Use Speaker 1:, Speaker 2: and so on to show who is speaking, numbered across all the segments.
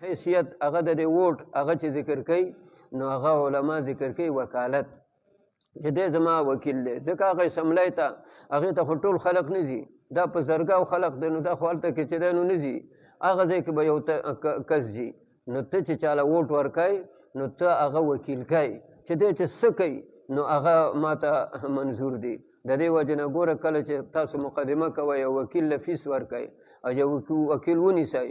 Speaker 1: حیثیت هغه د ووټ هغه چې ذکر کوي نو هغه علما ذکر کوي وکالت چې دی زما وکیل دی ځکه هغه اسمبلی ته هغې ته خو ټول خلق نه ځي دا په زرګاو خلق دی نو دا خو هلته کې چې دی نو نه ځي هغه ځای کې به یو کس ځي نو ته چې چاله ووټ ورکوې نو ته هغه وکیل کوې چې دی چې څه کوي نو هغه ما ته منظور دی د دې وجې نه ګوره کله چې تاسو مقدمه کوئ یو وکیل له فیس ورکوئ او یو وکیل ونیسئ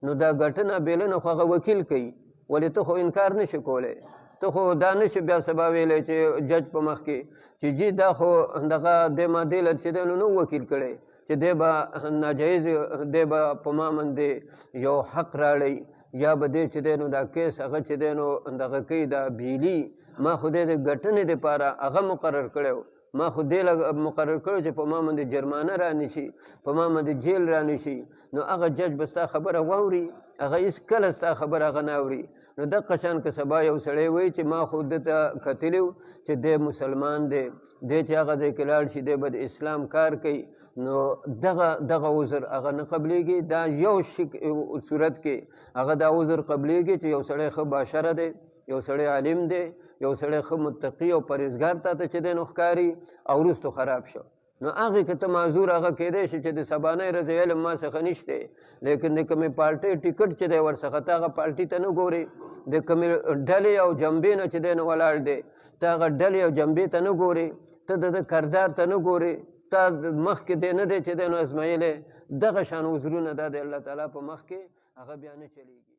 Speaker 1: نو دا ګټنه بیلنه خو هغه وکیل کوي ولې ته خو انکار نشي کولی ته خو دا نشي بیا سبا ویلی چې جج په مخ کې چې جی دا خو دغه دې ما دې له چې دی نو وکیل کړی چې دی به ناجایز دی به په ما باندې یو حق راړی یا به دی چې دی نو دا کیس هغه چې دی نو دغه کوي دا بیلي ما خو دی د ګټنې دپاره هغه مقرر کړی ما خو دې مقرر کړو چې په ما باندې جرمانه رانشي په ما باندې جیل رانشي نو هغه جج به ستا خبره واوري هغه هېڅکله ستا خبره هغه نه اوري نو دقه شان که سبا یو سړی وایي چې ما خو ده ته کتلی و چې دی مسلمان دی دی چې هغه ځای کې لاړ شي دی به د اسلام کار کوي نو دغه عذر هغه نه قبلیږي دا یو صورت کې هغه دا عذر قبلیږي چې یو سړی ښه باشره دی یو سړی عالم دی یو سړی ښه متقي او پرهیزګار تا ته چې دی نو ښکاري او وروستو خراب شو نو هغې که ته معذور هغه کیدی شي چې د سبانۍ ورځې علم ما څخه نشته لیکن د کومې پارټۍ ټیکټ چې دی ورڅخه ته هغه پارټي ته نه ګورې د کومې ډلې او جنبې نه چې دی نو ولاړ دی ته هغه ډلې او جنبې ته نه ګورې ته د کردار ته نه ګورې تا مخکې دی نه دی چې دی نو ازمایلی دغه شان عذرونه دا د الله تعالی په مخ کې هغه بیا نه چلیږي